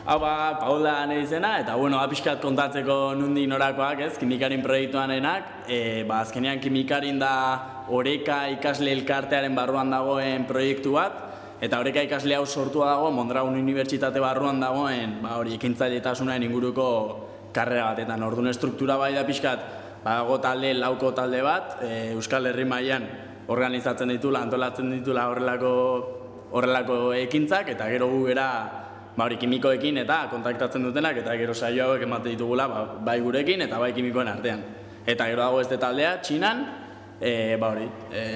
Hau Paula nahi izena, eta pixkat kontatzeko nundik norakoak, ez, kimikarin proiektuanenak, azkenean kimikarin da Oreka ikasle elkartearen barruan dagoen proiektu bat, eta Oreka ikasle hau sortua dago Mondragon Unibertsitate barruan dagoen, ekintzailetasunaren inguruko karrera batetan. Orduan estruktura bai da pixkat, badago talde, lauko talde bat, Euskal Herri mailan organizatzen ditula, antolatzen ditula horrelako ekintzak, eta gero gu gera kimikoekin eta kontaktatzen dutenak, eta gero saio hauek ematen ditugula bai gurekin eta bai kimikoen artean. Eta gero dago este taldea, Txinan,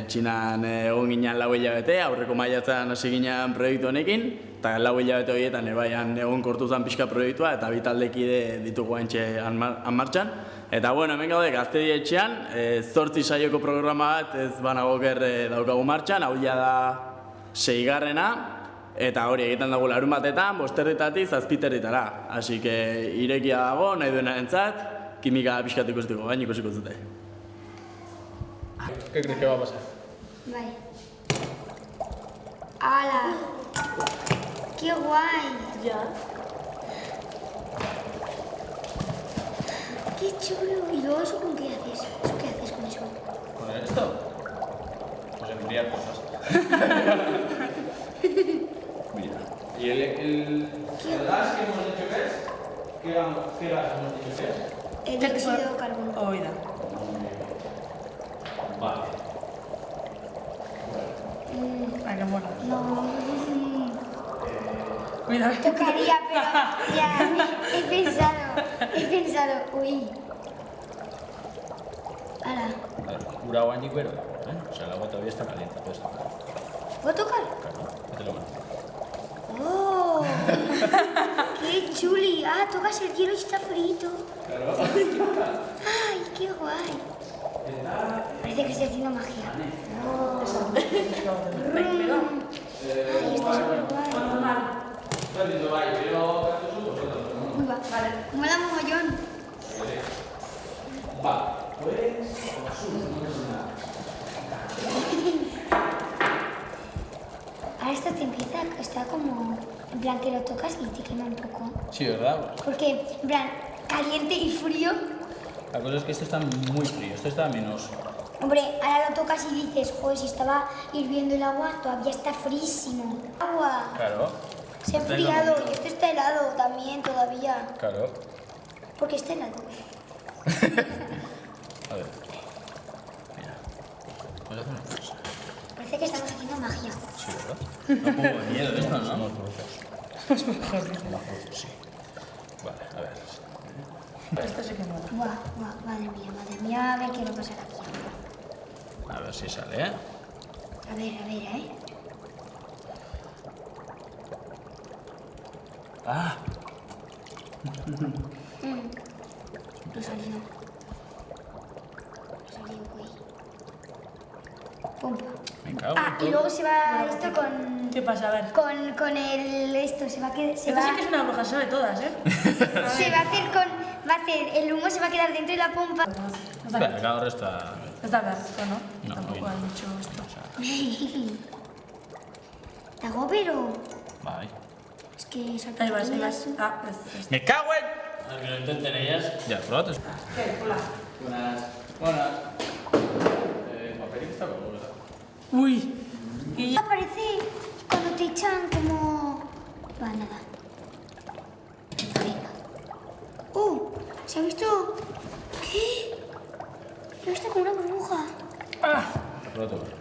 Txinan egon ginen 4 hilabete, aurreko maiatzean hasi ginen proiektu honekin, eta 4 hilabete horietan egon kortu zen pixka proiektua, eta bi taldekide ditugu haintxe martxan. Eta hemen gaude Gaztedi etxean, 8 saioko programa bat ez banagoker daukagu martxan, hau da 6garrena, eta hori egiten dago larun batetan, 5:00-etatik 7:00-etara. Así que irekia dago, nahi duenarentzat, kimika pixkat ikusteko, baina ikusiko zute. ¿Qué crees que va a pasar? Vale. ¡Hala! ¡Qué guay! Ya. ¡Qué chulo! ¿Y luego eso con qué haces? ¿Qué haces con eso? ¿Con esto? Pues enfriar cosas. Mira. ¿Y el gas que hemos dicho que es? ¿Qué gas hemos dicho que es? El dióxido de carbono. Oída. Vale. ¿A qué mola? No. Cuidado. Tocaría, pero ya he pensado, uy. ¡Hala! Cura guanyi pero, O sea, el agua todavía está caliente, puedes tocar. ¿Puedo tocar? Claro, te lo mando. ¡Oh! ¡Qué chuli! Ah, tocas el hielo y está frito. Claro. ¡Ay, qué guay! Parece que estoy haciendo magia. ¡Oh! ¡Ay, está súper guay! Está lindo, vaya, pero... Uy, va. Vale. Mola mogollón. Va, pues... Ahora esto te empieza, está como... En plan que lo tocas y te quema un poco. Sí, ¿verdad? Porque, en plan, caliente y frío. La cosa es que esto está muy frío, esto está a menos. Hombre, ahora lo tocas y dices, joder, si estaba hirviendo el agua, todavía está frísimo. Agua. Claro. Se ha enfriado y esto está helado también todavía. Claro. Porque está helado. A ver. Mira. Vamos a hacer una cosa. Parece que estamos haciendo magia. Sí, ¿verdad? Da un poco de miedo esto, ¿no? Somos brujos. Sí. Vale, a ver. Esto sí que mola. Buah, madre mía, a ver qué va a pasar aquí. A ver si sale, ¿eh? A ver, ¡Ah! No salió, güey. Pompa. Me cago Ah, y luego se va esto con... ¿Qué pasa? A ver. Con el... Esto, se va a quedar... Esto sí que es una bruja, sabe todas, ¿eh? Se va a hacer con... Va a hacer... El humo se va a quedar dentro de la pompa. Espera, que ahora está... Está blanco, ¿no? No, Tampoco hoy ha no. dicho esto. Tagóvero. Vale. Es que salta Ahí va, ahí va. azul. Ah, es ¡Me cago en! A ver, que lo intenten ellas. Ya, pruébate. ¿Qué? Hola. Buenas. ¿Papelito está como verdad? Uy. Y ya. Aparece cuando te echan como... Va, nada. Venga. ¿Se ha visto? ¿Qué? Se ha visto como una burbuja. Ah. Pruébate.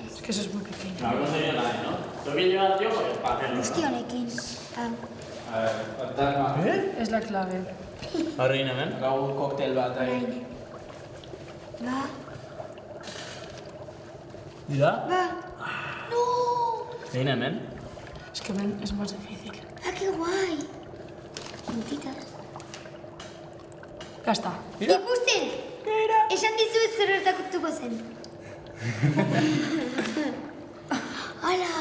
Es que eso es muy pequeño. No conseguido nada, ¿no? Tengo que llevar, tío, porque para hacerlo. Hostia, Nekin. A ver, fantasma. Es la clave. Ahora viene, ¿ven? Hago un cóctel bat ahí. Va. Mira. Va. ¡No! Viene, ¿ven? Es que es más difícil. ¡Ah, qué guay! Puntitas. Ya está. Ikusten! Esan dizut zer gertatuko zen. Hala!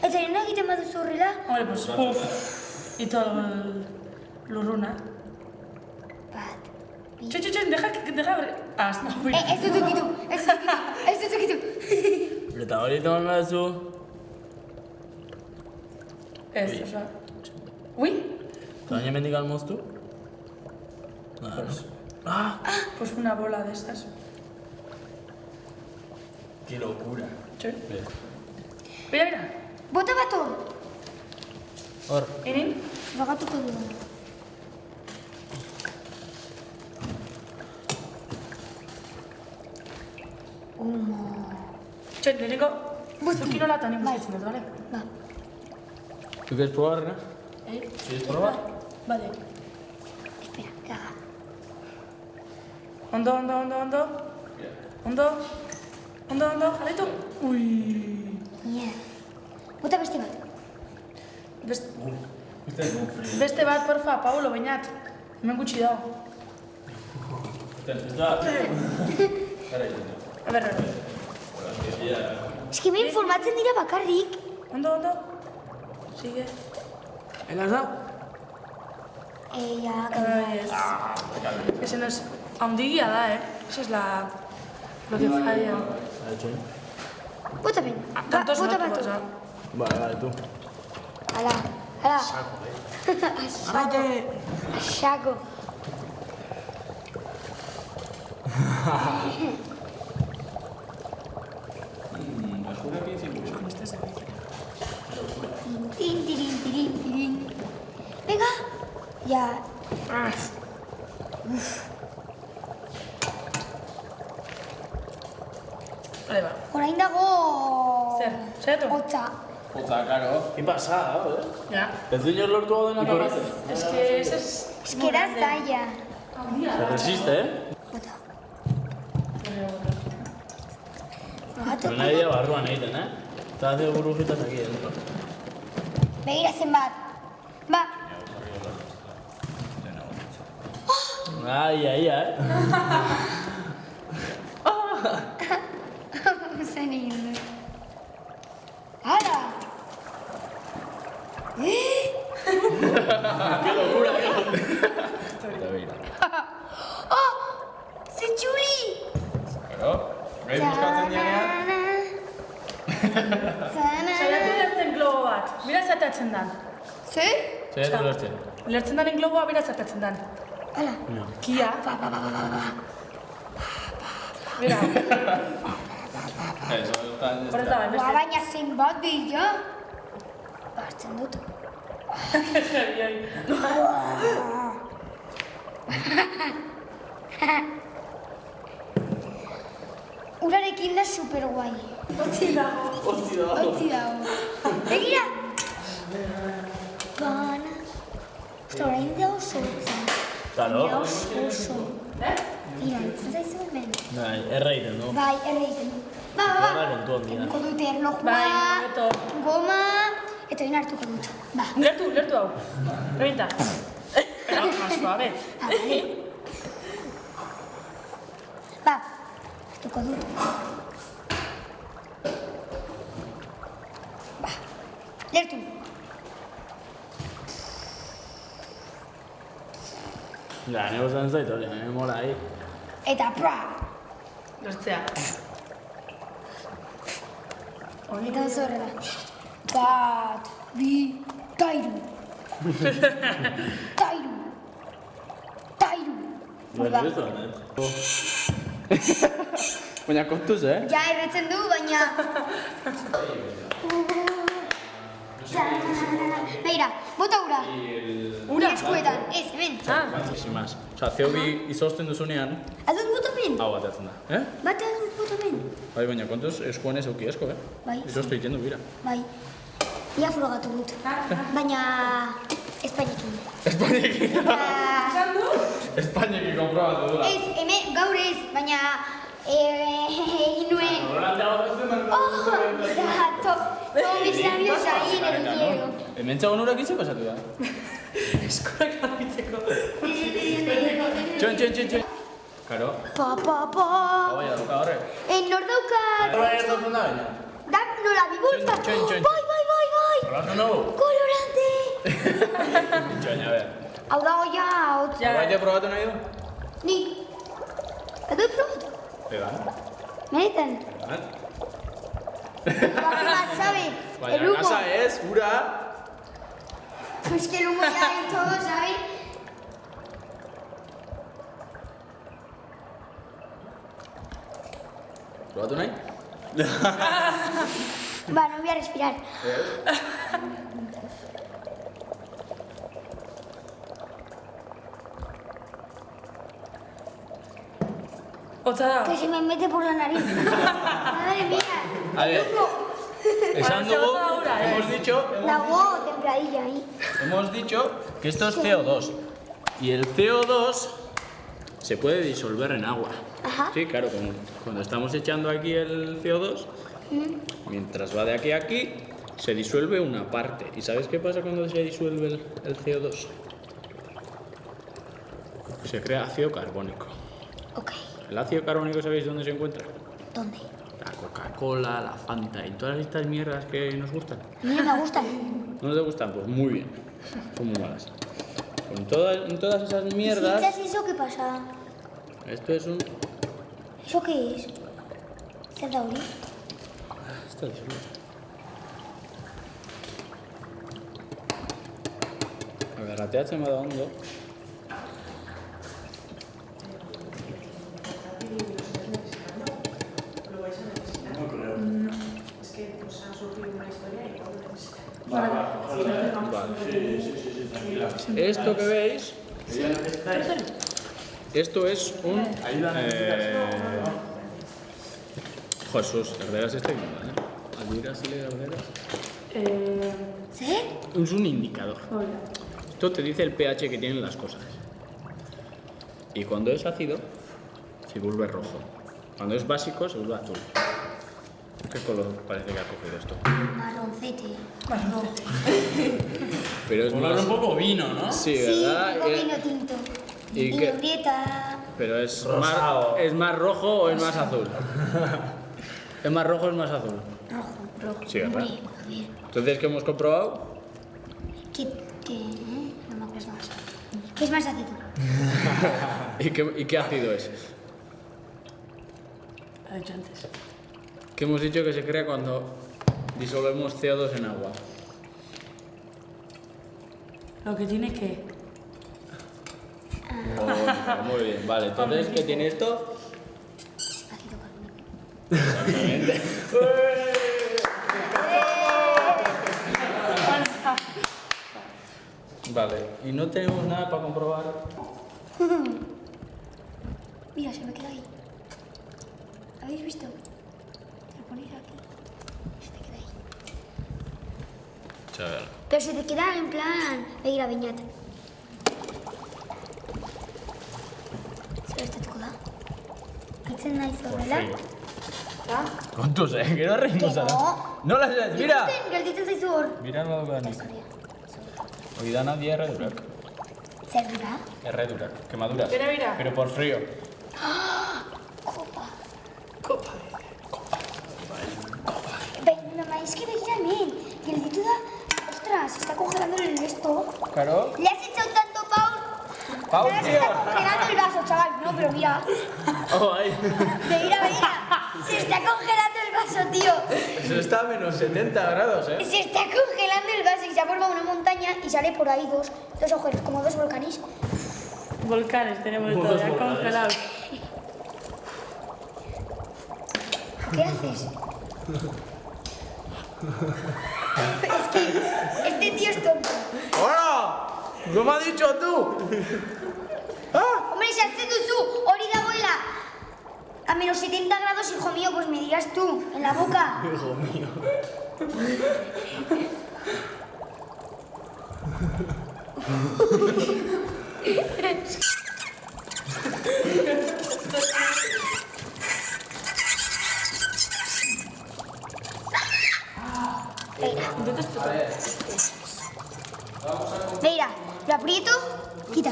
Eta nena egiten baduzu horrela? Hombre, pues puff. Y todo el lurruna. Bat, Txon, deja... Ah, ez nago bera. Ez dut ukitu. Eta hori toman behar zu. Ez, oza... Ui? Eta baina mendik almoztu? Pues una bola de estas. Qué locura. Txon. Mira. Bota bat hor. Hor. Enin? Bagatuko du. Txon, leheneko... Zukiro latan ikusitzen dut, bale? Ba. ¿Tú quieres probar, Rena? ¿Quieres probar? Vale. Espera, caga. Ondo, jarraitu. Ui. Yeah. Bota beste bat. Beste bat, porfa, Paulo, bainat. Hemen gutxi dago. Ez da... A ber. Eski me informatzen dira bakarrik. Ondo. Sigue. ¿En has Ja, Es. Ese no es... Haundigia da, Esa es la... Lo que falla. bota ben. Tantos Bota no, bat o sea... hor. Vale, tú. Ala. Saco. Tin. Venga. Ya. Vale, va. Orain dago... Zeratu? Hotza. Puta, claro. ¿Qué pasa, Ya. ¿El señor Lord todo de la cabeza? Es que ese es... Es que era zaila. Se resiste, Bota. Pero nadie barruan egiten, Eta hace burbujitas aquí dentro. Begira zenbat. Ba. Ai. Zen egin dut. Hala! Eta begira. Oh! Ze txuli! Gero, gai buskatzen dianean. Saiatu lertzen globo bat. Mira zatatzen dan. Zer? Zaiatu lertzen. Lertzen daren globoa bera zatatzen dan. Hala. Kia. Mira. Ez, horretan... Horrez da, Ba, baina zenbat bila. Bartzen dut. Urarekin da super guai. Otzi dago. Begira! Bana. Osta, orain da oso otza. Claro. Da oso. Mira, entzun zaizu hemen. Bai, erraiten, no? Bai, erreiten du. Ba, Guarda kontu handia. Emango dute erlojua, Bai, hobeto. goma, eta hori hartuko dut. Ba. Lertu hau. Revienta. Más suave. Vale. Ba, hartuko dut. Ba, lertu. Ja, nego zen zait hori, mola ahi. Eta pra. Lertzea. Eta oso horrela. Bat, bi, tairu. Tairu. Baina ez da, Baina kontuz, Ja, erretzen du, baina... Begira, bota ura. Ura eskuetan, ez, hemen. Sin más. Osa, zeo bi izozten duzunean, Adut bota hemen. hau bateatzen da. Bate adut bota hemen. Bai, baina kontuz eskuan ez auki esko, Bai. Izoztu egiten du, bira. Bai. Ia frogatu dut. Baina... Espainekin. Espainekin. Eta... Espainekin konprobatu dula. Ez, hemen, gaur ez, baina... Egin nuen... Oh, da, todo mis labios ahí en el hielo. Hemen txagon urak izan pasatu da. Eskorak garbitzeko. Txon. Karo. Pa. Hau bai, aduka horre. Nor daukat... Bai, erdotzen da, baina. Da, nola, bibulta. Txon. Bai. Horatu nago. Kolorante. Txon, a ver. Hau dago ja, hotz. Ja. Bai, probatu nahi du? Ni. Aduh frogatu. Edan. Benetan. Edan. Bakar, ¿sabe? Baina El humo. gasa ez, ura. Es que el humo ya hay todo, ¿sabe? Probatu nahi? Va, no voy a respirar. Hotza da. Que se me mete por la nariz. Madre mía. A ver, esan Baina, dugu, ze gauza da ura, hemos dicho, Dago templadilla ahí. hemos dicho que esto es CO2. Y el CO2 se puede disolver en agua. Ajá. Sí, claro, cuando estamos echando aquí el CO2, mientras va de aquí a aquí, se disuelve una parte. ¿Y sabes qué pasa cuando se disuelve el CO2? Se crea ácido carbónico. Ok. ¿El ácido carbónico sabéis dónde se encuentra? ¿Dónde? La Coca-Cola, la Fanta y todas estas mierdas que nos gustan. A mí no me gustan. ¿No te gustan? Pues muy bien. Son muy malas. En todas esas ¿Y si mierdas, echas eso, qué pasa? esto es un... ¿Eso qué es? ¿Zetauri? Esto disuelve. Agarrateatzen bada ondo. Vale. Esto que veis, esto es un... Jesús, herderas estoy viendo, ¿eh? Aldiras y herderas. ¿Sí? Es un indicador. Esto te dice el pH que tienen las cosas. Y cuando es ácido, se vuelve rojo. Cuando es básico, se vuelve azul. ¿Qué color parece que ha cogido esto? Marroncete. Pero es Color más... un poco vino, ¿no? Sí, Sí, ¿verdad? un poco vino tinto. ¿y Vino qué? grieta. Pero es Rosado. más, ¿es más rojo o es más azul? ¿Es más rojo o es más azul? Rojo. Sí, ¿verdad? Hombre, a ver. Entonces, ¿qué hemos comprobado? ¿Qué? No me acuerdo más. ¿Qué es más ácido? ¿Y qué ácido es? Lo he dicho antes. Que hemos dicho que se crea cuando disolvemos CO2 en agua. Lo que tiene que... Muy bien, vale. Entonces, ¿qué tiene esto? Ácido carbónico. Exactamente. Vale, y no tenemos nada para comprobar. Mira, se me queda ahí. ¿Habéis visto? Te lo ponéis aquí. Se te queda ahí. Chaval. Pero se te queda en plan... Begira, beñat. Zerestetuko da? Itzen nahi zuela? Kontuz, gero reinu Que zara. no. Nola ez, mira! Gelditzen zaizu hor. Mira badaukanik. Hori da nadia erredurak. Zer dira? Erredurak, quemaduras. Mira, mira. Pero por frío. Kopa. Copa. Mamá, es que begira hemen. Gelditu da... Ostras, se está congelando el esto. Claro. Le has echado tanto Paul. Pau, Ahora se tío. está congelando el vaso, chaval. No, pero mira. Oh, ahí. Begira. Se está congelando el vaso, tío. Eso está a menos 70 grados, ¿eh? Se está congelando el vaso y se ha formado una montaña y sale por ahí dos agujeros, como dos volcanes. Volcanes tenemos todavía congelados. ¿Qué haces? Es que este tío es tonto. ¡Hola! ¿No me has dicho tú? ¡Ah! Hombre, se hace duzu, hori dagoela. A menos 70 grados, hijo mío, pues me dirás tú, en la boca. Hijo mío. Mira, lo aprieto, quita.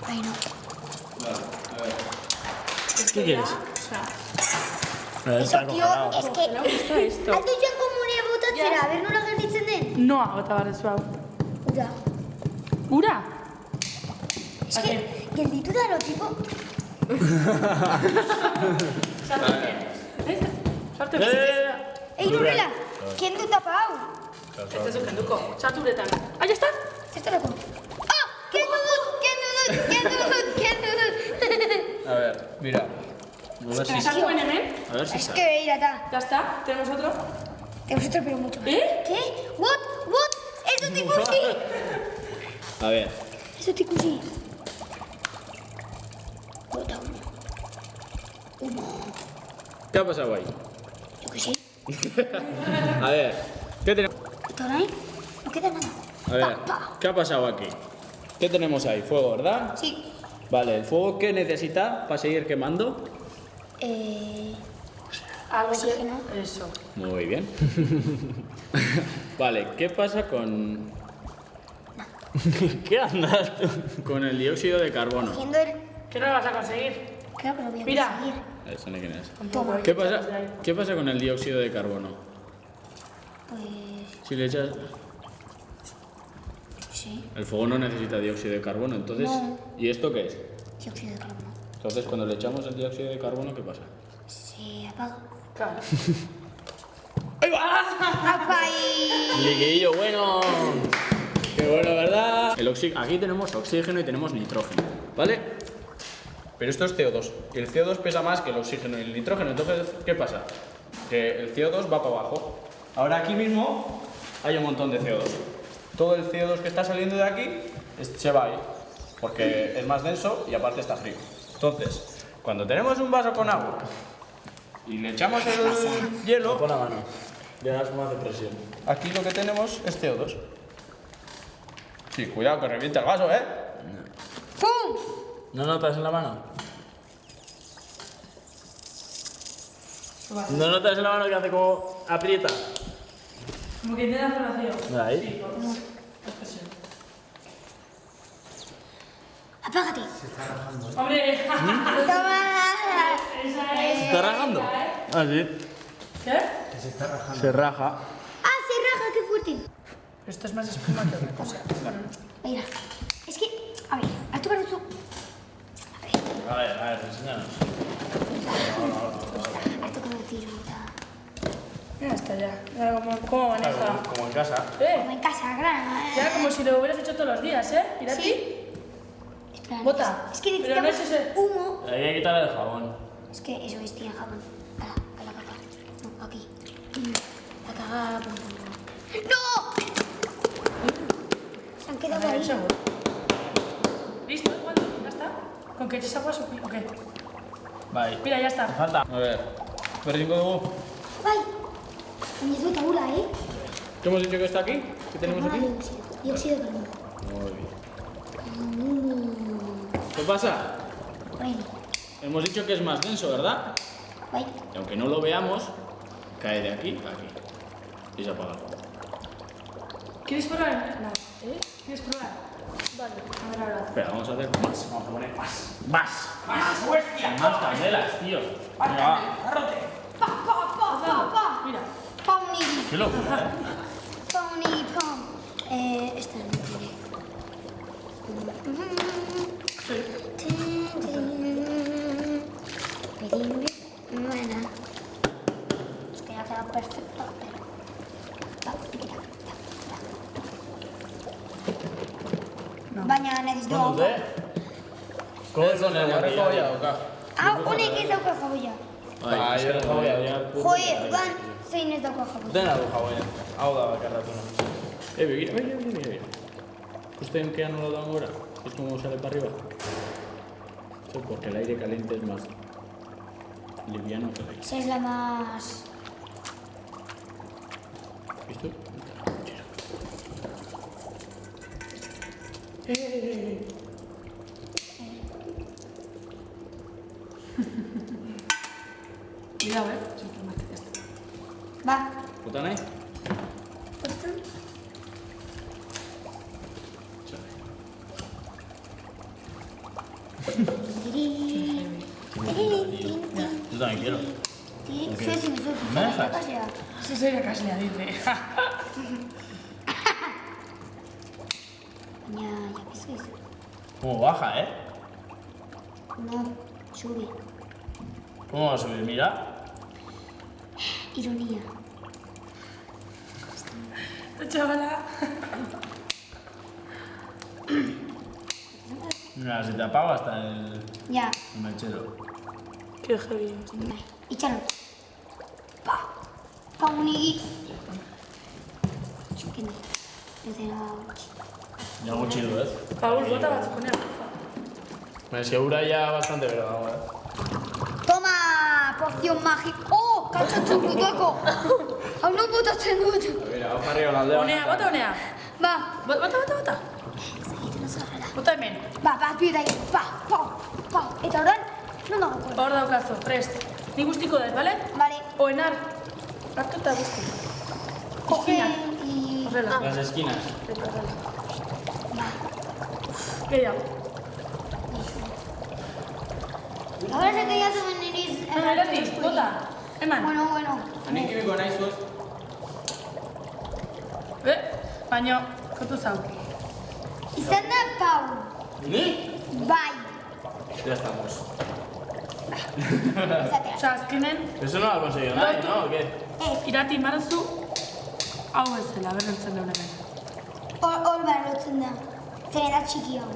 Ay, no. ¿Qué quieres? Eso, tío, es que... Me gusta esto. Aldo joan komunea botatzera, aber nola gelditzen den? Noa, bota barrezu hau. Ura. Ura? Es que gelditu da lo tipo... Sartu Ei, Nurrela, kendu tapa hau. Este es un kenduko. Sartu uretan. Ah, ya está. Zertarako? Ah, kendu dut. A ver, mira. A ver si Sartu en hemen. A ver si Es que sale. beirata. Ya está. Tenemos otro. Tenemos otro, pero mucho más. ¿Eh? ¿Qué? What? Ez dut ikusi. A ver. Ez dut ikusi. Bota uno. ¿Qué ha pasado ahí? Yo qué sé. A ver. ¿Qué tenemos? ¿Está ahí? No queda nada. A ver. Pa. ¿Qué ha pasado aquí? ¿Qué tenemos ahí? Fuego, ¿verdad? Sí. Vale, ¿el fuego qué necesita para seguir quemando? Algo Oxígeno. que... Eso. Muy bien. Vale, ¿qué pasa con... ¿Qué andas tú? con el dióxido de carbono? Haciendo el... ¿Qué no lo vas a conseguir? Creo que lo voy a Mira. conseguir. Eso no sé quién es. Toma. ¿Qué pasa con el dióxido de carbono? Pues... Si le echas... Sí. El fuego no necesita dióxido de carbono, entonces... No. ¿Y esto qué es? Dióxido de carbono. Entonces, cuando le echamos el dióxido de carbono, ¿qué pasa? Se apaga. Claro. ¡Apa! Y... Liguillo bueno. Qué bueno, ¿verdad? Aquí tenemos oxígeno y tenemos nitrógeno, ¿vale? Pero esto es CO2. Y el CO2 pesa más que el oxígeno y el nitrógeno. Entonces, ¿qué pasa? Que el CO2 va para abajo. Ahora aquí mismo hay un montón de CO2. Todo el CO2 que está saliendo de aquí se va ahí. Porque es más denso y aparte está frío. Entonces, cuando tenemos un vaso con agua y le echamos el hielo, Pon la mano. Le das más de presión. aquí lo que tenemos es CO2. Sí, cuidado que revienta el vaso, ¿eh? ¡Pum! ¿No notas en la mano? ¿No notas en la mano que hace como aprieta? Como que intenta hacer vacío. Ahí. Sí, por expresión. ¡Apágate! ¡Hombre! ¡Toma! Esa es... ¿Se está rajando? Ah, sí. ¿Qué? Se raja. ¡Ah, se raja! ¡Qué fuerte! Esto es más espuma que otra cosa. Bueno, no. Mira, es que... A ver, a tu brazo... A ver, enséñanos. Ha tocado tirota. Ya está ya. Mira cómo maneja. Como en casa. Como en casa, gran... Ya como si lo hubieras hecho todos los días, ¿eh? Mira Sí. aquí. Espera, Bota. Es que Pero no necesitamos es ese. humo. Hay que quitarle el jabón. Es que eso es, tiene jabón. A la caca. No, aquí. La cagada. Pum, pum, pum. ¡No! Se han quedado ahí. Seguro. ¿Listo? ¿Cuánto? ¿Ya está? ¿Con que eches agua suficiente? ¿O qué? Bye. Mira, ya está. Falta. A ver. Pero ¡Ay! Me es taula, ¿eh? ¿qué hemos dicho que está aquí? ¿Qué tenemos aquí? Dióxido. Dióxido de carbono. Muy bien. ¿Qué pasa? Bueno, Hemos dicho que es más denso, ¿verdad? guay. Y aunque no lo veamos, cae de aquí a aquí. Y se apaga el fuego. ¿Quieres probar? No. ¿Eh? ¿Quieres probar? Vale. A ver ahora. Espera, vamos a hacer más. Vamos a poner más. ¡Más! ¡Más candelas, tío! Venga, va. Pa. Mira. Pony. ¡Qué locura, eh! Pony, pom. Esta no tiene. Bueno. Es que ya queda perfecto, pero... Baina necesito ¿Cómo agua. ¿Cómo son el Ah, honek ez dauka jaboia. Bai, yo lo voy a odiar. Joe, ban, zein ez dauka jaboia. Dena du jaboia. Hau da bakarratuna. Mira. ¿Justo en qué ángulo da ahora? Es como sale para arriba. Eso porque el aire caliente es más liviano que el aire. Esa es la más... ¿Visto? Cuidado, ¿eh? Siempre más que ya está. Va. ¿Botan ahí? ¿Puesto? Yo también quiero. ¿Me dejas? Eso sería Caslia, dice. Ya, ya piso eso. Como baja, ¿eh? No, sube. ¿Cómo va a subir? Mira. Ironía. Esta chavala. Mira, se te apaga hasta el Ya. mechero. Qué heavy. Échalo. Pa. Pa, unigui. Que no. No te Ya gutxi du, ez? Paul, bota batzuk honean. Baina, eski ura ya bastante bero dago, Toma, poción mágica. Oh, kantzatzen dutako. Hau non botatzen dut. Mira, hau jarri hon aldea. Honea, bota honea. Ba, Bota. egiten oso garrela. Bota hemen. Ba, pidai. Pa. Eta orain, non dago? Hor daukazu, prest. Ni guztiko dut, bale? Vale. Oenar. Hartu eta guzti. Coge Esquina. y... Horrela. Las esquinas. Va. Gehiago. Ahora se que ya suben iris... Erati, bota. Eman. Bueno. Nik ibiko nahi zuez. Baina, kotu zau. Izan da Pau. Ni? Bai. Ya estamos. Izatera. Osa, azkenen, Eso no lo ha conseguido nadie, ¿no? ¿O qué? Ez. irati marazu, hau ez zela, berrentzen deun hemen. Hor barrotzen da. Zer da txiki hau.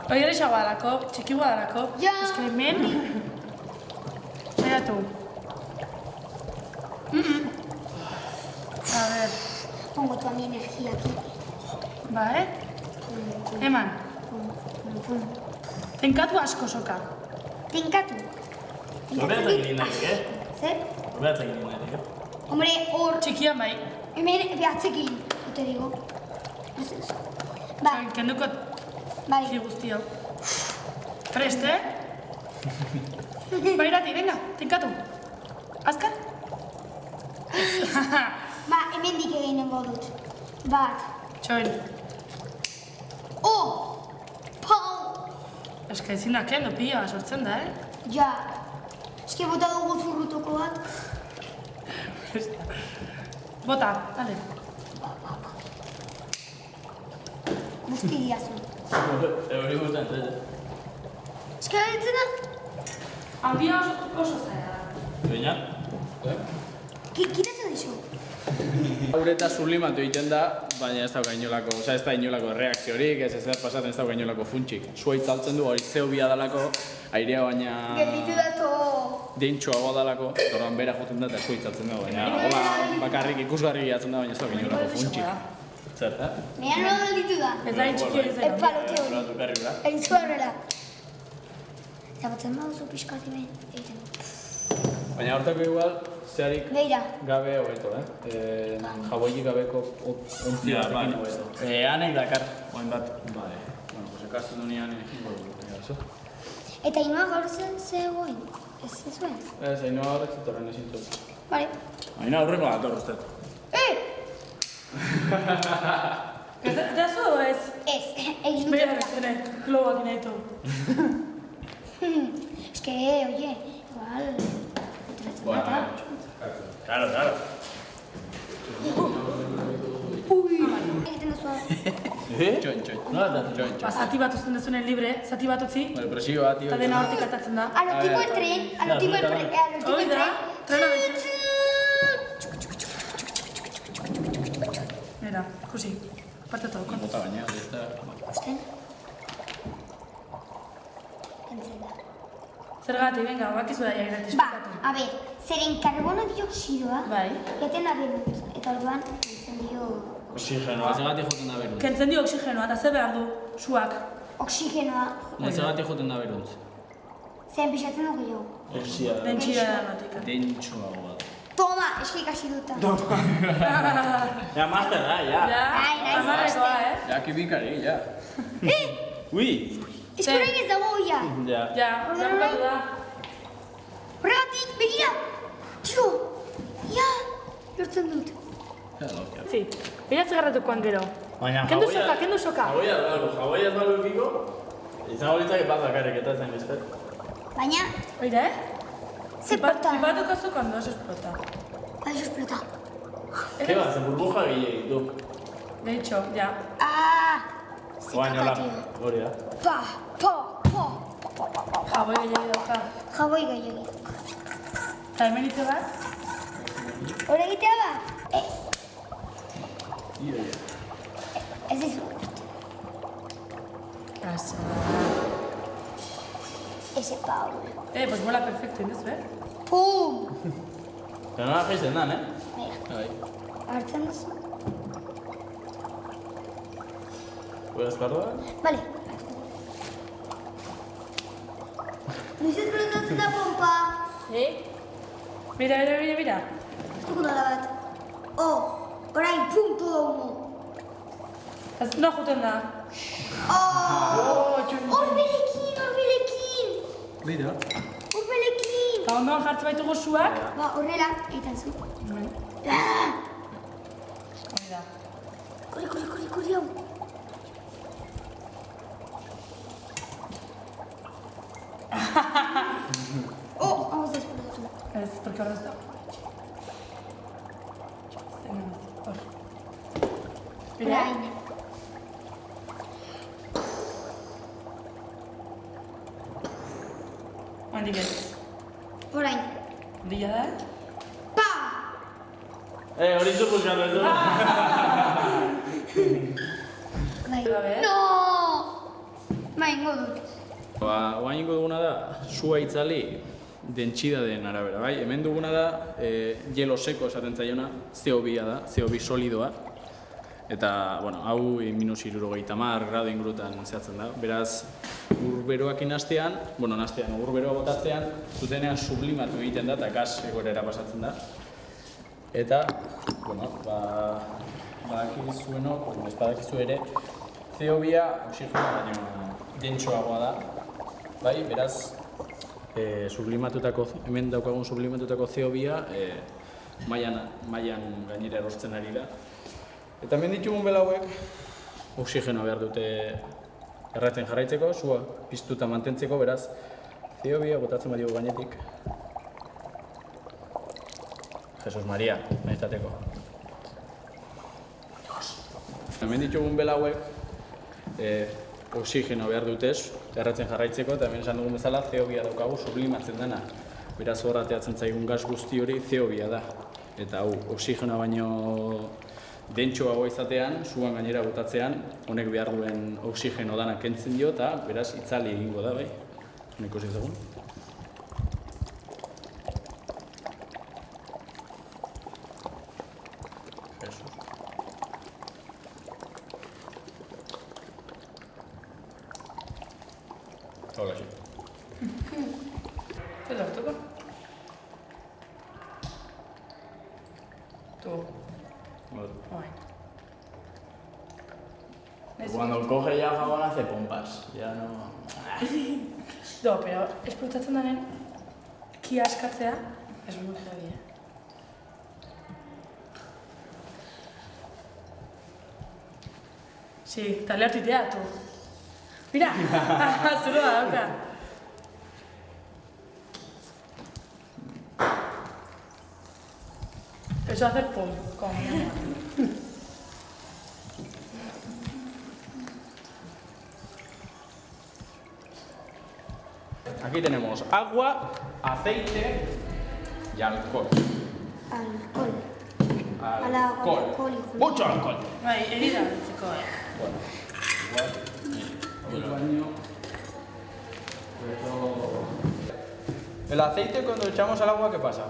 Hoi ere xagoa dalako, txiki goa dalako. Ja. Ez que hemen... Zaiatu. A ver, Pongo toda mi energía aquí. ba, Eman, tenkatu asko soka. Tenkatu. Zure ez egin nahi, eh? Zer? Zure ez egin nahi, eh? Hombre, hor... Txikian bai. Hemen behatzekin, te digo. Ez. Ba, Kenduko bai. txiki guzti hau. Prest, Ba, irati, venga, tenkatu. Azkar? Ba, hemen dik eginengo dut. Bat. Txoin. Oh! Pau! Ez que ezin da kendu pila sortzen da, Ja. Eske bota dugu zurrutoko bat. Bota, dale. Guzti diazu. Hori guztan, ez? Eske galtzen da? Handia oso zaila da. Baina? Kiratzen dizu. Haure eta sublimatu egiten da, baina ez dauka inolako, osea ez da inolako reakziorik, ez ezer pasatzen ez dauka inolako funtsik. Sua itzaltzen du, hori zeo bia dalako, airea baina Gelditu dato. deintxoagoa dalako, orduan bera joten da eta sua itzaltzen du, baina hola bakarrik ikusgarri geratzen da, baina ez dauka inolako funtsik. Zer, eh? Nea no gelditu da. Ez da intxiki ez da. Epalote hori. Horatu berri, bera? Egin zuarrela. Eta batzen baduzu pixkati behin. Egiten. Baina hortako igual, zeharik Beira. gabe hobeto, jaboilik gabeko ontzi Ja, batekin bai. hobeto. Hanek dakar, oain bat. Vale, bueno, pues ekastu du nian egingo dugu, eso. Eta inoa gaur zegoen. Ez zuen. Ez, hainoa horretz etorren ezin zuen. Vale. Haina aurreko dator, uste. Eta zu edo ez? Ez, egin dut. Bera, zene, globak inaitu. Ez que, oye, igual... Bueno, Claro, claro. Ui! Egiten duzu. Txoin. Nola da? Ba, zati bat uzten dezunen libre, zati bat utzi, Vale, pero sigo bat, tío. eta dena hortik atatzen da. A lo tipo el tren, a lo tipo el tren, a lo tipo Hoi el da, tren. trena bezu. Mira, ikusi, parte todo, kontuz. Bota baina, ez da... Ikusten? Kentzen da. Zergatik, venga, bakizu da jaira Ba, esplikatu. a ver, zeren karbono dioxidoa, Bai. jaten da berut, eta orduan, kentzen dio Oxigenoa. Zergatik joten da beruntz. Kentzen dio oxigenoa, eta ze behar du, suak. oxigenoa, Zergatik joten da beruntz. zen pixatzen dugu gehiago. Oxia. Dentsira da Dentxoagoa. Toma, esplikazio duta. Ja, master da, ja. Ja, Ai, naiz, amarrekoa, Ja, kibikari, ja. Ui! Ez que orain ez dago oia. Ja. Ja, bukatu da. Horregatik, begira! Tio, ja, lortzen dut. Si, bera zegarratukoan gero. Baina Kendu soka, kendu soka. Jaboia ez balu ekiko, izango litzake bat bakarrik eta zen beste. Baina, Oira, ze porta. Zipatuko zu cuando eso explota. Bai, eso explota. Ke bat, ze burbuja gehiagik du. De hecho, ya. Ah, Se Baina caca, la, tío. hori da. Pa, po, po. Jaboi gehiago dauka. Jaboi gehiago. Eta hemen ite bat? Hora egitea da? Ez. Ia. Ez dizu. Asa. Ese Paul. Pues bola perfecto, indezu, Pum! Pero nola jaisten dan, Mira, Bai. hartzen duzu. Puedes pardoa? Vale. Noiz ez pelotatzen da pompa? Mira. Estuko da bat. Orain, pum, todo humo. Ez da juten da. Horbelekin! Bira. Horbelekin! Eta ondoan jartzen baitugu zuak. Ba, horrela, egiten zu. Hori da. Korri, hau. Hau ez despertatu. Ez, porque horrez da. Hor. Mira. Orain. Handik ez. Orain. Dilla da. Pa! Hori zu buskatu ez du. Bai. Gabe. No! Bai, ingo dut. Oain duguna da, sua itzali dentsidaden arabera, bai? Hemen duguna da, hielo seko esaten zaiona, CO2 da, CO2 solidoa. Eta, bueno, hau -70 grado ingurutan zehatzen da. Beraz, urberoak inastean, urberoa botatzean, zuzenean sublimatu egiten da eta gas egoerara pasatzen da. Eta, badakizuenok, ez badakizu ere, CO2 oxigenoa baino dentsoagoa da. Bai, beraz, hemen daukagun sublimatutako CO2 mailan gainera erortzen ari da. Eta hemen ditugun belauek oxigenoa behar dute erratzen jarraitzeko, sua piztuta mantentzeko, beraz, CO2 botatzen badiogu gainetik. Jesus Maria, naiztateko. Hemen ditugun belauek oxigeno behar dutez, erratzen jarraitzeko, eta hemen esan dugun bezala CO2 daukagu sublimatzen dena. Beraz hor ateatzen zaigun gas guzti hori CO2 da. Eta hau, oxigenoa baino dentsoagoa izatean, suan gainera botatzean, honek behar duen oxigeno dana kentzen dio, eta beraz itzali egingo da, bai? Honek ikusi ezagun. Hola, sí. Ez lortuko. Tu. Bai. Cuando coge ya jabón hace pompas. Ya no... Pero esplotatzen denen kia askatzea, ez muy heavy, Sí, eta lehartitea, tu. Mira, zuru da dauka. Eso hacer pum, como mi mamá. Aquí tenemos agua, aceite y alcohol. Alcohol. Alcohol. Mucho alcohol. Bai, herida betzeko, Bueno, igual, el baño. El aceite cuando lo echamos al agua, ¿qué pasa?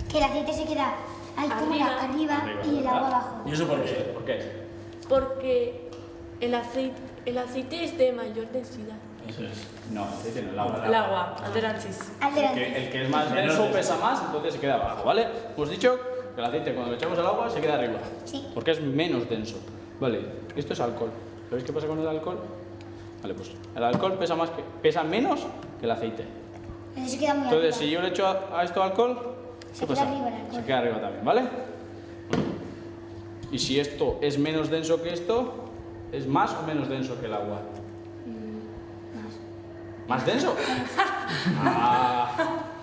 Que el aceite se queda ahí como arriba y el agua abajo. ¿Y eso por qué? ¿Por qué? Porque el aceite es de mayor densidad. Eso es. No, el aceite no, el agua. el agua, alderantziz. Alderantziz. El que es más denso pesa más, entonces se queda abajo, ¿vale? Hemos dicho que el aceite cuando lo echamos al agua se queda arriba. Sí. Porque es menos denso. Vale, esto es alcohol. ¿Sabéis qué pasa con el alcohol? Vale, pues el alcohol pesa menos que el aceite. Entonces se queda muy Entonces, arriba. si yo le echo a esto alcohol, Se ¿qué queda pasa? arriba el alcohol. Se queda arriba también, ¿vale? Y si esto es menos denso que esto, ¿es más o menos denso que el agua? ¿Más denso?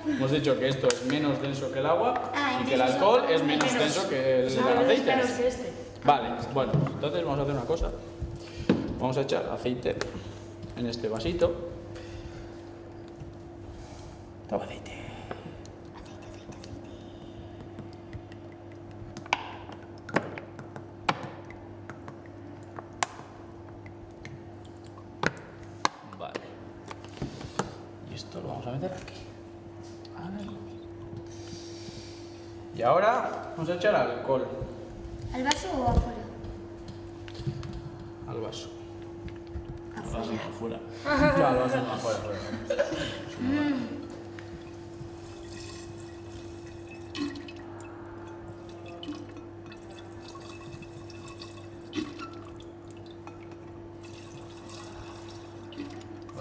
Hemos dicho que esto es menos denso que el agua y que el alcohol es menos denso que el aceite. Menos que este. Vale, bueno, entonces vamos a hacer una cosa. vamos a echar aceite en este vasito. Toma aceite. Vale. Y esto lo vamos a meter aquí. Vale. Y ahora vamos a echar alcohol ¿Al vaso o afuera? al vaso. Afuera. Ya, lo hacemos afuera.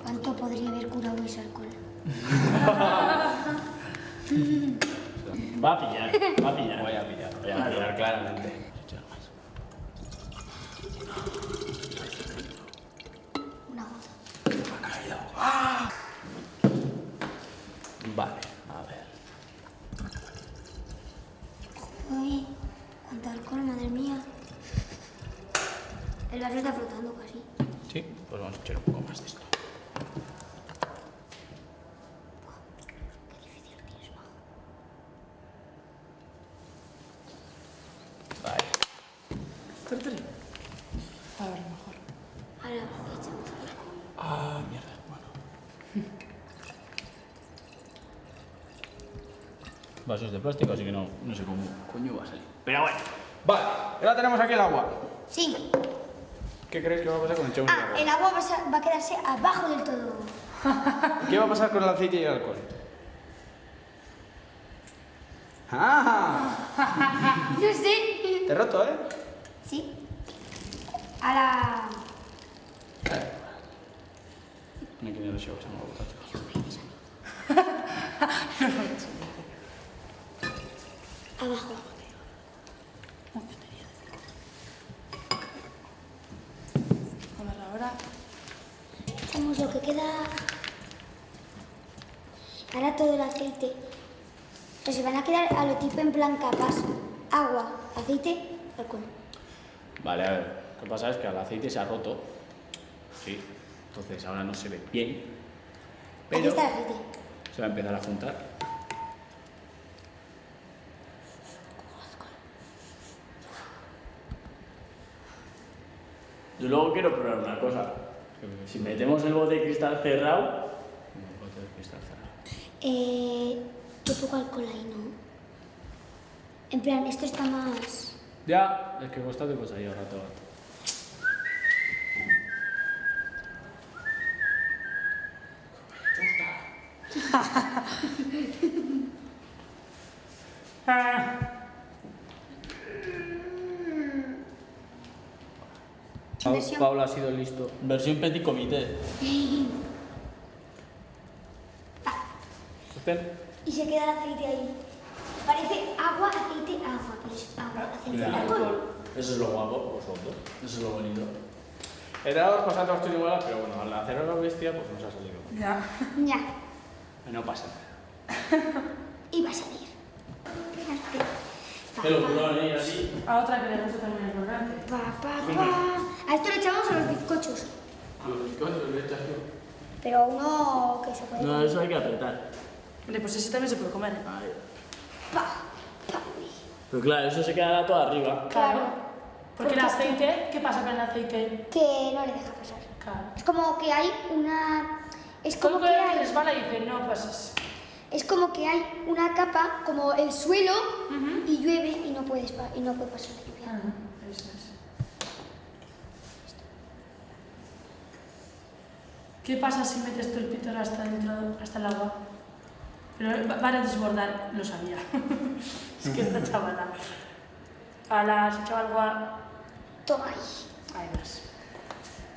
¿Cuánto podría haber curado ese alcohol? Va a pillar, va a pillar. Voy a pillar claramente. Echar más. Una gota. Vale, a ver. Uy, cuánto alcohol, madre mía. El vaso está flotando casi. Sí, pues vamos a echar un poco más de esto. Qué difícil lo tienes bajo. Vale. Torturi. A ver, mejor. Ahora echamos alcohol. Ah, mierda, bueno. Vasos de plástico, así que no sé cómo coño va a salir. Pero bueno. Vale, ahora tenemos aquí el agua. Sí. ¿Qué creéis que va a pasar con el chavo de Ah, agua? el agua va a quedarse abajo del todo. ¿Qué va a pasar con el aceite y el alcohol? ¡Ah! No sé. Te he roto, ¿eh? Sí. A la... No quiero que se me Abajo. A ver, ahora. Echamos lo que queda. Ahora todo el aceite. Pues se van a quedar a lo tipo en plan capas. Agua, aceite, alcohol. Vale, a ver. Lo que pasa es que el aceite se ha roto. Sí. Entonces ahora no se ve bien. Aquí Pero está el aceite. se va a empezar a juntar. Yo luego quiero probar una cosa. Si metemos el bote de cristal cerrado, Qué poco alcohol hay, ¿no? En plan, esto está más... Ya, es que costado pues ahí ahora todo. Versión- Pablo ha sido listo. versión petit comité. ¿Usted? Y se queda el aceite ahí. Parece agua, aceite, agua. Pero es agua, aceite, alcohol. Eso es lo guapo, vosotros. Eso es lo bonito. Era dos cosas todas iguales, pero bueno, al hacer a la bestia pues nos ha salido. Ya. Ya. No pasa nada. Y va a salir. Fíjate. Qué locura, ¿eh? Así. A otra que le gusta también el colorante. A esto le echamos a los bizcochos. A los bizcochos le echas tú. Pero uno que se puede... No, eso hay que apretar. Hombre, pues ese también se puede comer, ¿eh? Ahí. Pa, pa, uy. Pero claro, eso se quedará todo arriba. Claro. Porque el aceite, ¿qué pasa con el aceite? Que no le deja pasar. Claro. Es como que hay una... Es ¿Cómo como que que hay... resbala y dice, no pases? Es como que hay una capa, como el suelo, y llueve y no puede pasar la lluvia. Eso es. ¿Qué pasa si metes tú el pítor hasta dentro, hasta el agua? Pero van a desbordar, lo sabía. Es que esta chavala. A las chaval. Toma ahí. Ahí vas.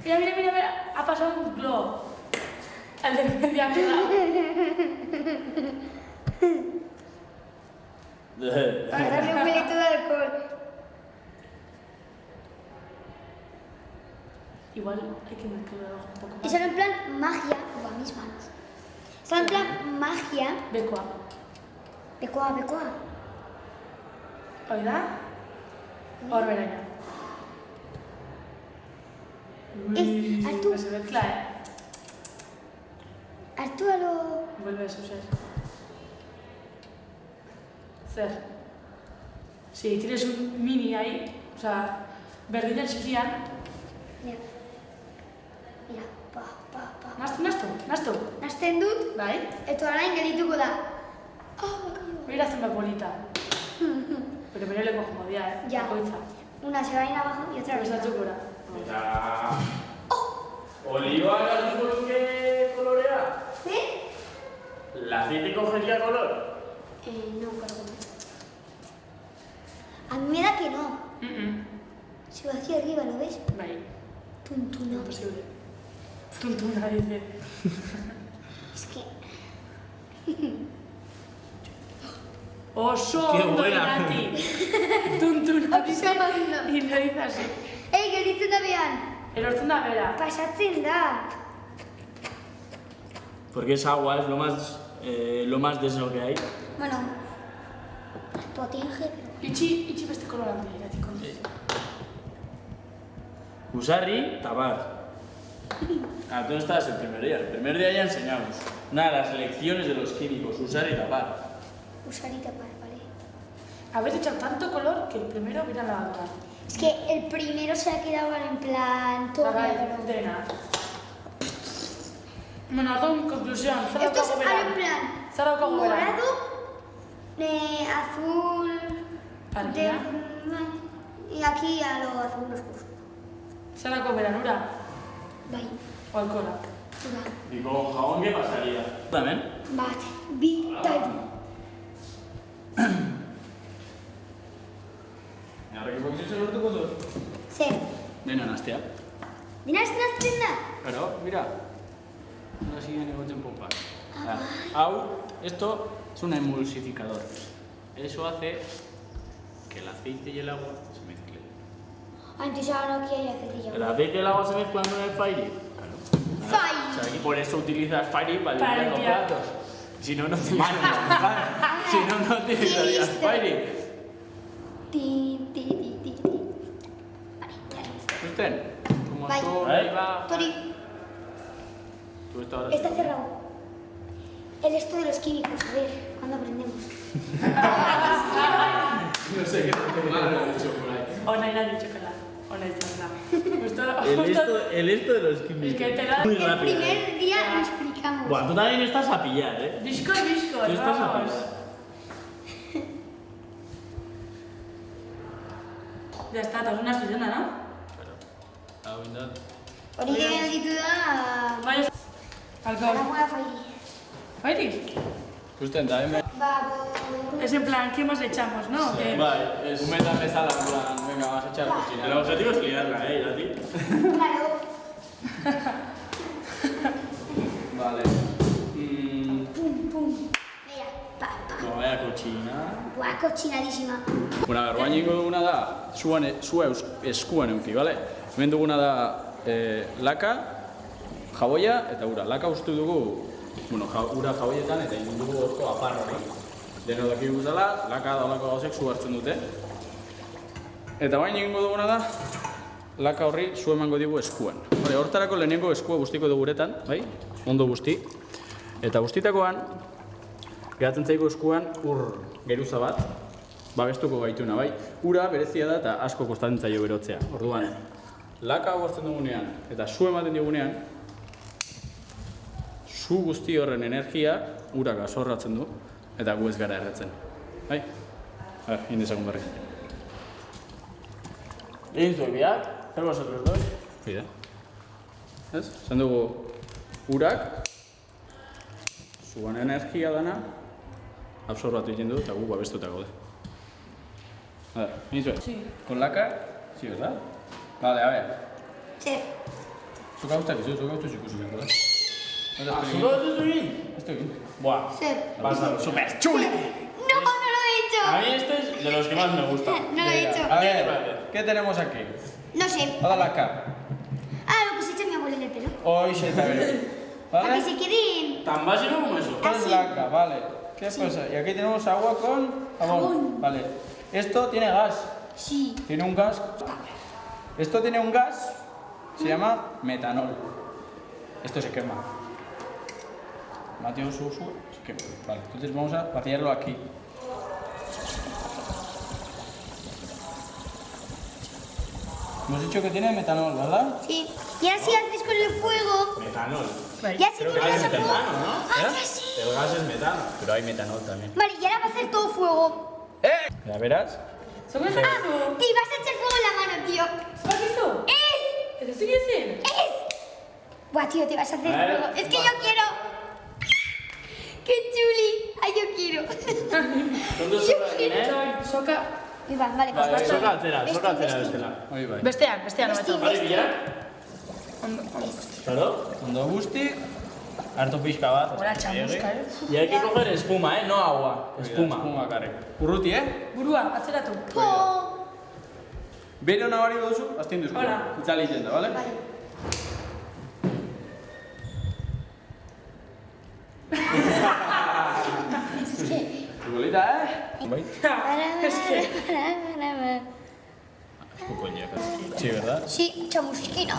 Mira, mira, mira, mira, ha pasado un globo. El de media quedado. Ahora me huele todo el alcohol. Igual hay que meterlo un poco más. Eso era en plan magia. Buah, mis manos. Eso era en plan magia. Becua. Becoa, becoa. ¿Oída? Orberaña. Uy, Artu. se mezcla, ¿eh? Hartu alo... Vuelve eso, Ser. Zer. Sí, tienes un mini ahí, o sea, berdinen zikian. Mira. Mira, pa. Nastu. Nazten dut, Bai? eta orain gelituko da. Bakaio. Mira zenbat polita. Pero mira le cojo modia, ¿eh? Ya. Bakoitza. Una se va a ir abajo y otra Beste arriba. batzuk gora. Eta... Oliba hartuko luke kolorea? ¿Sí? ¿La aceite cogería color? No, perdón. A mí me da que no. Se va hacia arriba, ¿lo ves? Bai, Tuntuna. imposible. Tuntuna, dice. Es que... Oso Qué ondo buena. irati. Tuntuna dice. Observando. Y no dice así. Ei, gelditzen da behan. Erortzen da bera. Pasatzen da. Porque esa agua es lo más denso que hay. Bueno, potinge, pero... Itxi beste kolorante iratiko. Usarri, tapar. Tú estás el primer día. El primer día ya enseñamos. Una de las lecciones de los químicos, usar y tapar. Usar y tapar, ¿vale? Habéis echado tanto color que el primero mira la otra. Es que el primero se ha quedado en plan todo negro. Dena. Bueno, orduan, conclusión. Zer Esto es daukagu ahora beran? en plan Zer daukagu beran? morado, azul, Argila? y aquí a lo azul oscuro. Zer daukagu beran, ura? Bai, O alkohola? ura. ¿Y con jabón qué pasaría? ¿También? Bat, bi, ta hiru. Ahora que porque se lo toco todo. Zer, Dena nastea. dinaz nazten da? Claro, mira. Ahora sí negocio pompa. Au, esto es un emulsificador. Eso hace que el aceite y el agua se mezclen. Entonces ahora aquí hay aceite ¿El ya. aceite y el agua se mezclan con el Fairy? Claro. Fairy. O sea, y por eso utilizas Fairy para Para limpiar los limpiar. platos. Si no, no utilizarías Fairy. Si no, no utilizarías Listo. Fairy. Ti. Vale, ya lo ¿Usted? Como Bai. sol, ahí va. Tori, Tú estás ahora. está cerrado. El esto de los químicos, a ver, ¿cuándo aprendemos? No sé qué mal lo he dicho por ahí. Ona irati txokala. Ona izan da. El esto de los Es químicos. que te da... Muy El rápido. primer día lo explicamos. Buah, tú también estás a pillar, ¿eh? Bizko, bizko, Tú estás a vamos. pillar. Ya está, todos una zuzena, ¿no? Hau indat. Hori gelditu da... Bai, alkohol. Agua Fairy. Bairi? Justen, también me... Es en plan, ¿qué más echamos, no? Que- Vale, es un meta sala, en plan, venga, vas a echar cocina. El objetivo es liarla, ¿eh? ¿A ti? Claro. Vale. Pum. Mira, pa. No, vaya cochina. Buah, cochinadísima. Bueno, garbainiko duguna da, zua eskuan euki, bale? Hemen duguna da laka, jaboia eta ura. Laka ustu dugu, bueno, ura jaboietan eta egin dugu horko apar hori. Deno dakigu zela, laka da olako gauzek zu hartzen dute. Eta bain egingo duguna da, laka horri zu emango digu eskuan. Hore, hortarako lehenengo eskua guztiko dugu uretan, bai? Ondo guzti. Eta guztitakoan, geratzen zaigu eskuan ur geruza bat, babestuko gaituna, bai? Ura berezia da eta asko kostatzen zaio berotzea. Orduan, laka hau hartzen dugunean eta su ematen digunean, su guzti horren energia urak azorratzen du eta gu ez gara erretzen. Bai? Egin dezagun berri. Egin zuek biak, zer vosotros dos? Bide. Ez? Zan dugu urak, zuan energia dana, absorbatu egiten du eta gu babestuta gaude. A ver, ¿inicio? Sí. ¿Con laca? Sí, ¿verdad? Vale, a ver. Zer, Zuka usta que zuka usta ikusi behar da. ¿Zuka usta egin? Esto egin. Buah, zer. vas a ver. ¡Súper chulo! No lo he hecho. A mí este es de los que más me gusta. No lo he hecho. A ver, ¿qué tenemos aquí? No sé. Toda laca. Ah, lo que se echa mi abuela en el pelo. Hoy se está bien. Para que ¿Vale? se queden... ¿Tan básico como eso? Esto es laca, vale. ¿Qué pasa? Y aquí tenemos agua con jabón. Vale. Esto tiene gas. Sí. Tiene un gas. Esto tiene un gas. Se llama metanol. Esto se quema. Mateo su se quema. Vale, entonces vamos a vaciarlo aquí. Hemos dicho que tiene metanol, ¿verdad? Sí. Y ahora si haces con el fuego. Metanol. Y así Creo tú que le es das a fuego. metano, ¿no? ¡Ah, ya sí! El gas es metano. Pero hay metanol también. Vale, y ahora va a hacer todo fuego. Ya verás. ¿Son eso? Tío, vas a echar fuego en la mano, tío. ¿Sabes eso? ¡Es! ¿Eso sigue siendo? ¡Es! Buah, tío, te vas a hacer A ver, fuego. Es que yo quiero. ¡Qué chuli! ¡Ay, yo quiero! ¿Dónde sobra Soka. Iván, vale, pues Vale, basta. soka atzera Beste. bestela. Ahí va. Bestean, no Beste, meto. Ari, beste. biak? Claro. Ondo guzti, hartu pixka bat. Hola, chamusca, Y hay que coger espuma, no agua. Espuma. Espuma karek. Urruti, Burua, atzeratu. Oh, Bero nabari duzu, azten duzko. Hola. Itzali jenda, vale? vale. Es que. Futbolita, Bai. Sí, ¿verdad? Sí, chamusquino.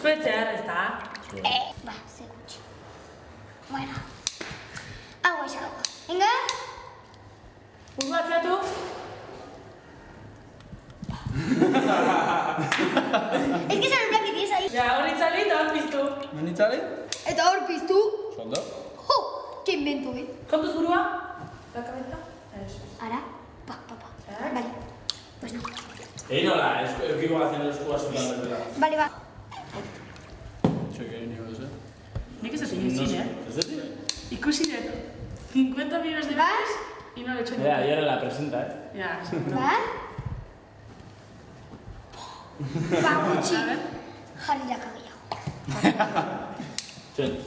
Zuetzear, ez da? Va, seguro. Bueno. Agua es agua. Venga. Burua atzeratu. Es que es el plan que tienes ahí. Ja, hori itzali eta hor piztu. Non itzali? Eta hor piztu. Sondo? ¡Jo! ¡Qué invento, Kontuz burua? La cabeza? Eso. Ahora, pa. Vale. Pues no. Nola, eukiko gazen eskua zutan bezala. Vale, va. Txeke, nio duzu. Nik ez dut egin Ez dut? Ikusi dut 50 millones de veces y no lo he hecho Ja, nunca. ayer la presenta, Ya, Va. Va, Gucci. A ver. Jarri la cabella. Txen.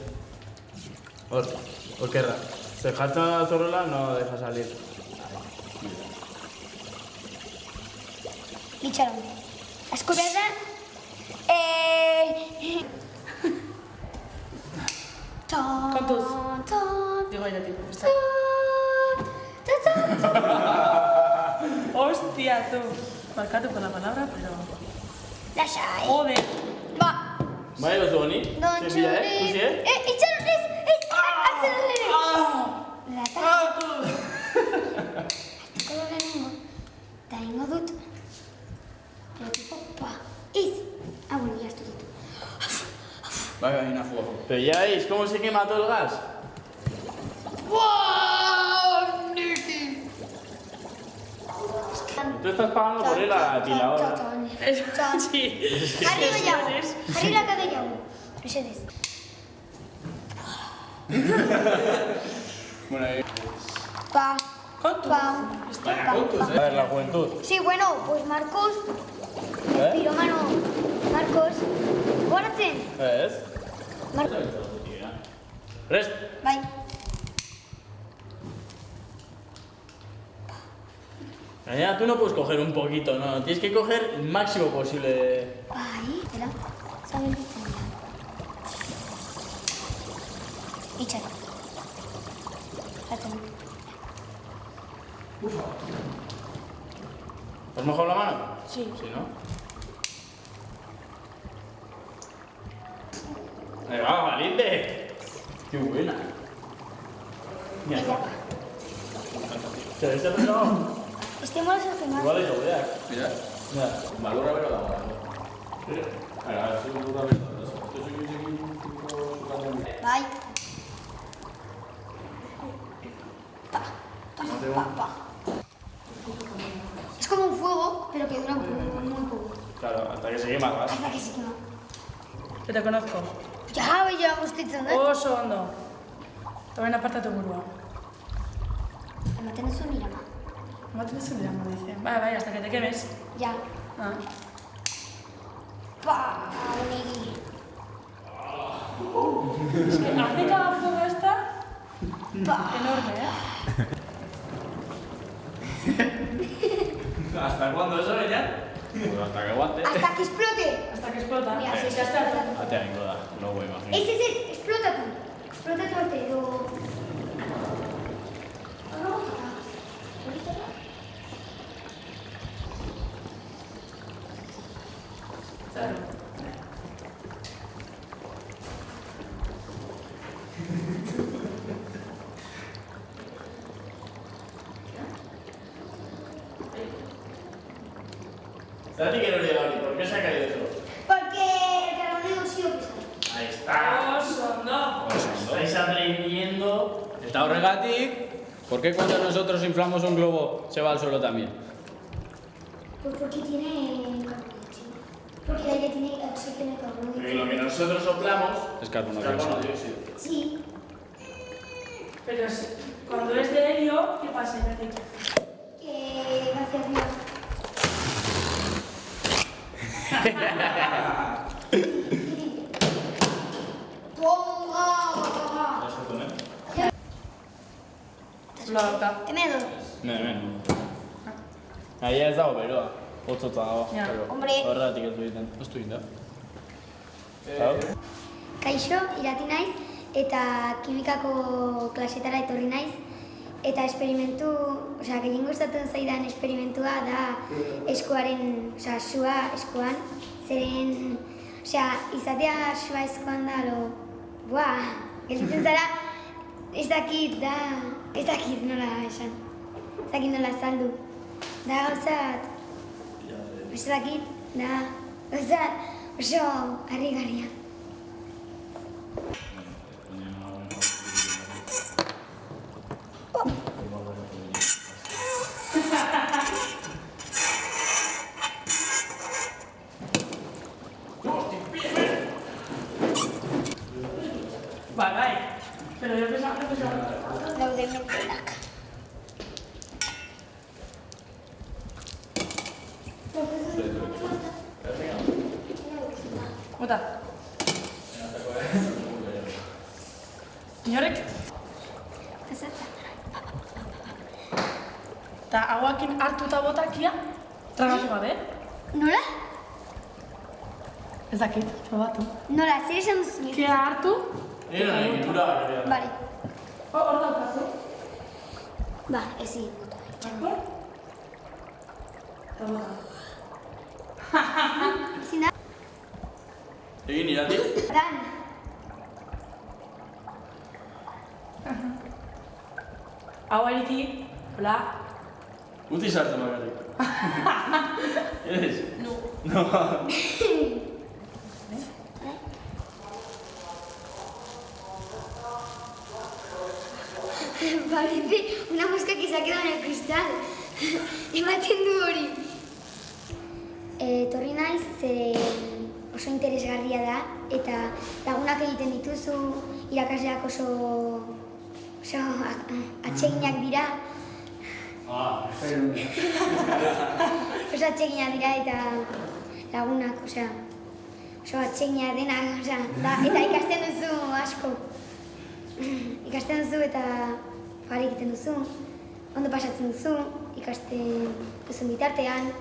Okerra. Se jartza zorrela, no deja salir. Licharon. Escobierta. Kontuz. Ton. Digo ya, tipo. Ton. Hostia, tú. Marcado con la palabra, pero... La Shai. Joder. Va. Bai, gozu honi? Don Zer bila, Churi. Ikusi, Itxaron ez. La eta lehenengo. Eta egingo dut. Pero tipo, pa. Ez. Bueno, ya estoy dut. Bai, bai, na fuego. Pero ya veis cómo se quema todo el gas. ¡Wow! Niki. Tú estás pagando por él a la piladora. Sí. Arriba ya. Arriba la cabella. Mercedes. Bueno, Pa. Kontuz. Pa. A ver, la juventud. Sí, bueno, pues Marcos. ¿Eh? Piromano. Marcos. Goratzen. Ez? Rest. Bai. Mañana tú no puedes coger un poquito, no. Tienes que coger el máximo posible de... Bai, dela. Zaben bitzen dira. Itxara. Hartzen dut. ¿Has mojado la mano? Sí. Sí, ¿no? Ahí va, valiente. Qué buena. Mira. ¿Se ve ese reloj? Este mola es el que más. Igual eso, vea. mira. Mira. Valora bero dago. Ahora, sí, Valora bero dago. Bai. Pa. Es como un fuego, pero que dura muy poco. Claro, hasta que se quema el gas. Hasta que se quema. Que te conozco. Ja, bai, ja gustitzen dut. Oso ondo. Tomen apartatu burua. Ematen duzu nire ama. Ematen duzu dira, me dice. Bai, hasta que te quemes. Ja. Ah. Pa, niri. Es que hace cada fuego esta enorme, ¿eh? ¿Hasta cuándo eso, ya? Pues hasta que aguante. Hasta que explote. Hasta que explota. Mira, Sí, sí, ya está. Ate aingo da, no voy imagino. Ese, explota tú. Explota tu artero. Zergatik erori da hori? ¿Por qué se ha caído eso? Porque el carbonero sí lo pisa. Ahí está. Oso, no. Estáis aprendiendo. Eta horregatik, ¿por qué cuando nosotros inflamos un globo se va al suelo también? Pues porque tiene carbono, chico. Porque el aire tiene oxígeno y carbono. Porque lo que nosotros soplamos Es carbono dióxido. Sí, Pero cuando es de helio, ¿qué pasa? que va hacia arriba. Lauta. Hemen edo. Hemen. Aia ez dago beroa. Hotzotza dago. Ja. pero Hombre. Horregatik ez du egiten. Ez du egiten. Kaixo, Irati naiz, eta kimikako klasetara etorri naiz. Eta esperimentu, gehien gustatzen zaidan esperimentua da eskuaren, sua eskuan. Zeren, izatea sua eskuan da, gelditzen zara, ez dakit nola esan. Ez dakit nola azaldu. Da gauzat, ez dakit, da gauzat oso harrigarria. Bai. Pero yo pensaba. Daude mentenak. Bota. Inorek? Eta hauakin hartu eta botakia, tragatu gabe. Nola? Ez dakit, probatu. Nola, zer esan duzu? Kia hartu, Era la egitura bakarrik da. Bale. hor daukazu. Ba, ezin. Hartu? Eta bota. Ezin da? Egin Irati? Dan. Hau eriki, hola. Utzi sartzen bakarrik. Ez? No. No. Parece una mosca que se ha quedado en el cristal. Ematen du hori. Etorri naiz, oso interesgarria da, eta lagunak egiten dituzu, irakasleak oso atseginak dira. Oso atseginak dira eta lagunak, oso atseginak dena, eta ikasten duzu asko. Ikasten duzu eta fari egiten duzu, ondo pasatzen duzu, ikasten duzun bitartean.